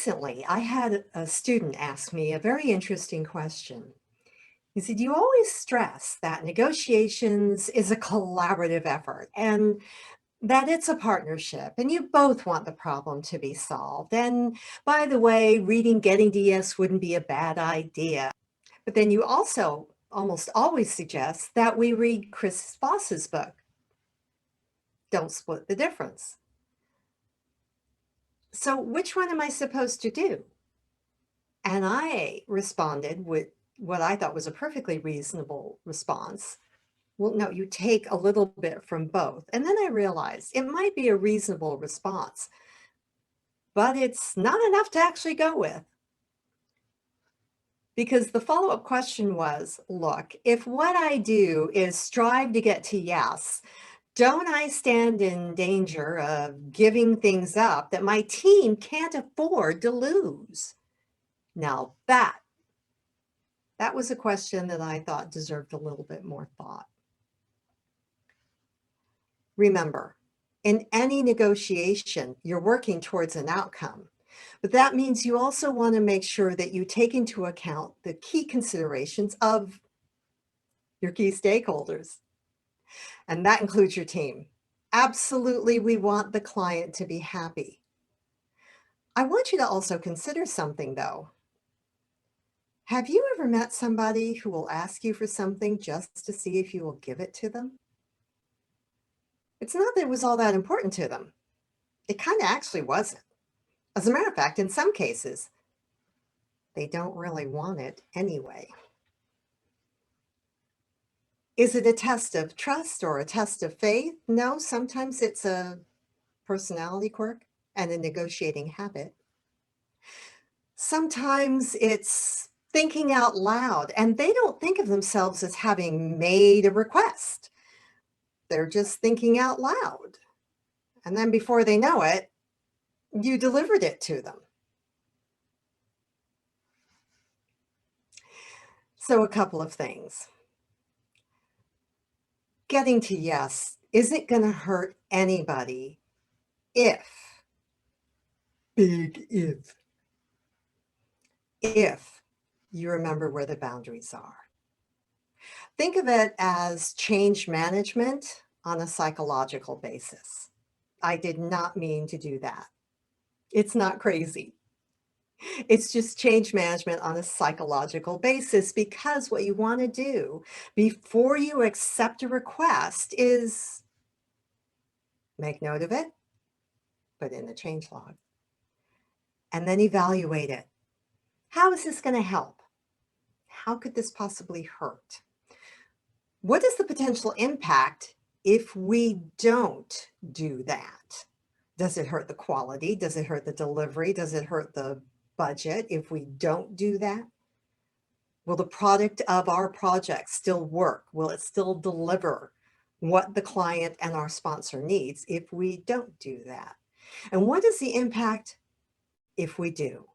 Recently, I had a student ask me a very interesting question. He said, "You always stress that negotiations is a collaborative effort and that it's a partnership, and you both want the problem to be solved. And by the way, reading Getting to Yes wouldn't be a bad idea. But then you also almost always suggest that we read Chris Voss's book, Don't Split the Difference. So which one am I supposed to do?" And I responded with what I thought was a perfectly reasonable response. "Well, no, you take a little bit from both." And then I realized it might be a reasonable response, but it's not enough to actually go with. Because the follow-up question was, look, if what I do is strive to get to yes, don't I stand in danger of giving things up that my team can't afford to lose? Now that was a question that I thought deserved a little bit more thought. Remember, in any negotiation, you're working towards an outcome, but that means you also want to make sure that you take into account the key considerations of your key stakeholders, and that includes your team. Absolutely, we want the client to be happy. I want you to also consider something though. Have you ever met somebody who will ask you for something just to see if you will give it to them? It's not that it was all that important to them. It kind of actually wasn't. As a matter of fact, in some cases, they don't really want it anyway. Is it a test of trust or a test of faith? No, sometimes it's a personality quirk and a negotiating habit. Sometimes it's thinking out loud, and they don't think of themselves as having made a request. They're just thinking out loud. And then before they know it, you delivered it to them. So a couple of things. Getting to yes isn't going to hurt anybody if, big if you remember where the boundaries are. Think of it as change management on a psychological basis. I did not mean to do that. It's not crazy. It's just change management on a psychological basis, because what you want to do before you accept a request is make note of it, put in the change log, and then evaluate it. How is this going to help? How could this possibly hurt? What is the potential impact if we don't do that? Does it hurt the quality? Does it hurt the delivery? Does it hurt the budget if we don't do that? Will the product of our project still work? Will it still deliver what the client and our sponsor needs if we don't do that? And what is the impact if we do?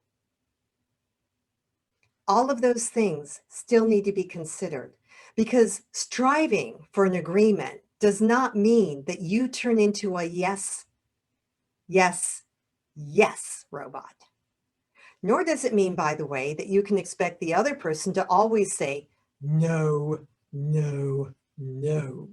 All of those things still need to be considered, because striving for an agreement does not mean that you turn into a yes, yes, yes robot. Nor does it mean, by the way, that you can expect the other person to always say, no, no, no.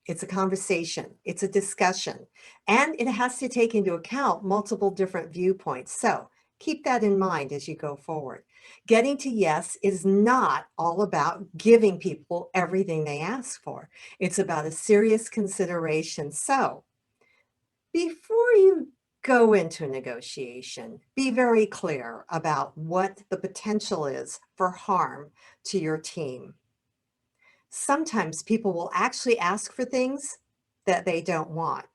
It's a conversation, it's a discussion, and it has to take into account multiple different viewpoints. So keep that in mind as you go forward. Getting to yes is not all about giving people everything they ask for. It's about a serious consideration. So before you go into a negotiation, be very clear about what the potential is for harm to your team. Sometimes people will actually ask for things that they don't want.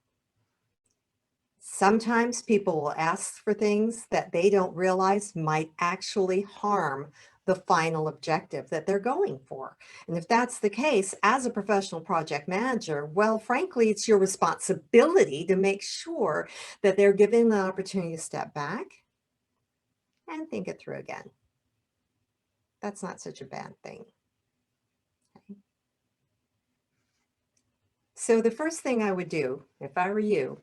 Sometimes people will ask for things that they don't realize might actually harm the final objective that they're going for. And if that's the case, as a professional project manager, well, frankly, it's your responsibility to make sure that they're given the opportunity to step back and think it through again. That's not such a bad thing. Okay. So the first thing I would do, if I were you,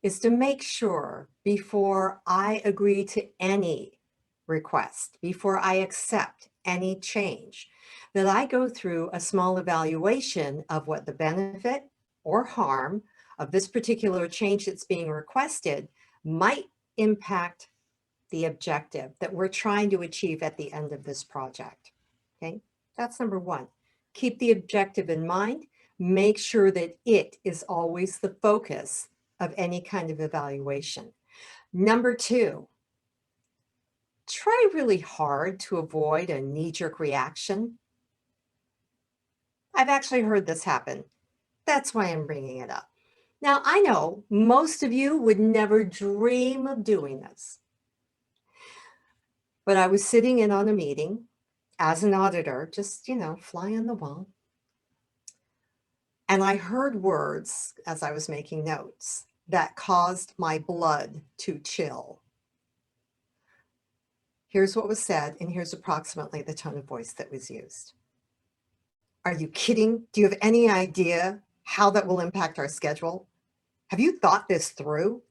is to make sure before I agree to any request, before I accept any change, that I go through a small evaluation of what the benefit or harm of this particular change that's being requested might impact the objective that we're trying to achieve at the end of this project. Okay, that's number one. Keep the objective in mind. Make sure that it is always the focus of any kind of evaluation. Number two, try really hard to avoid a knee-jerk reaction. I've actually heard this happen. That's why I'm bringing it up. Now, I know most of you would never dream of doing this, but I was sitting in on a meeting as an auditor, just, fly on the wall. And I heard words as I was making notes that caused my blood to chill. Here's what was said, and here's approximately the tone of voice that was used. Are you kidding? Do you have any idea how that will impact our schedule? Have you thought this through?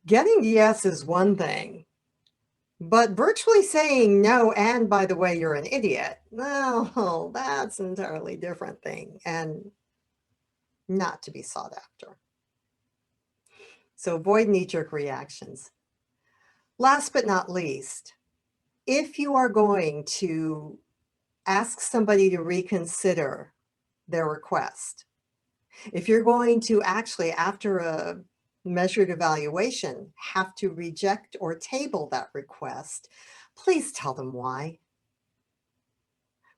Getting yes is one thing, but virtually saying no, and by the way, you're an idiot, well, that's an entirely different thing and not to be sought after. So avoid knee-jerk reactions. Last but not least, if you are going to ask somebody to reconsider their request, if you're going to actually, after a measured evaluation, have to reject or table that request, please tell them why.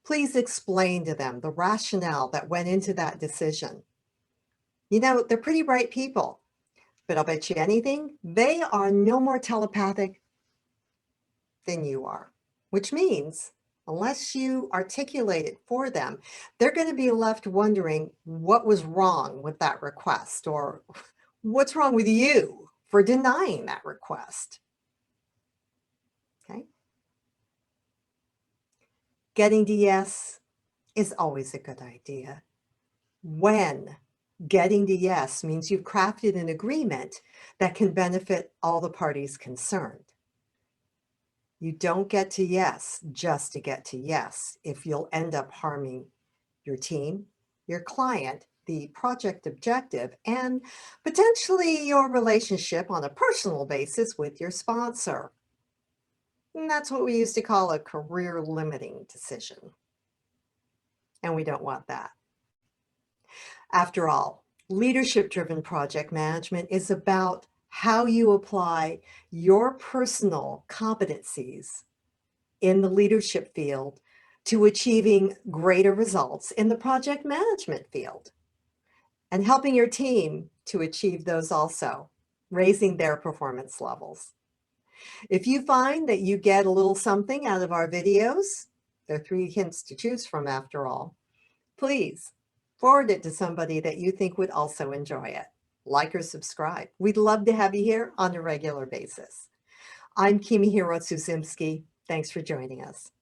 Please explain to them the rationale that went into that decision. They're pretty bright people, but I'll bet you anything, they are no more telepathic than you are, which means unless you articulate it for them, they're going to be left wondering what was wrong with that request or what's wrong with you for denying that request. Okay. Getting to yes is always a good idea. When getting to yes means you've crafted an agreement that can benefit all the parties concerned. You don't get to yes just to get to yes if you'll end up harming your team, your client, the project objective, and potentially your relationship on a personal basis with your sponsor. And that's what we used to call a career limiting decision. And we don't want that. After all, leadership-driven project management is about how you apply your personal competencies in the leadership field to achieving greater results in the project management field and helping your team to achieve those also, raising their performance levels. If you find that you get a little something out of our videos, there are 3 hints to choose from after all, please forward it to somebody that you think would also enjoy it. Like or subscribe. We'd love to have you here on a regular basis. I'm KimiKSP. Thanks for joining us.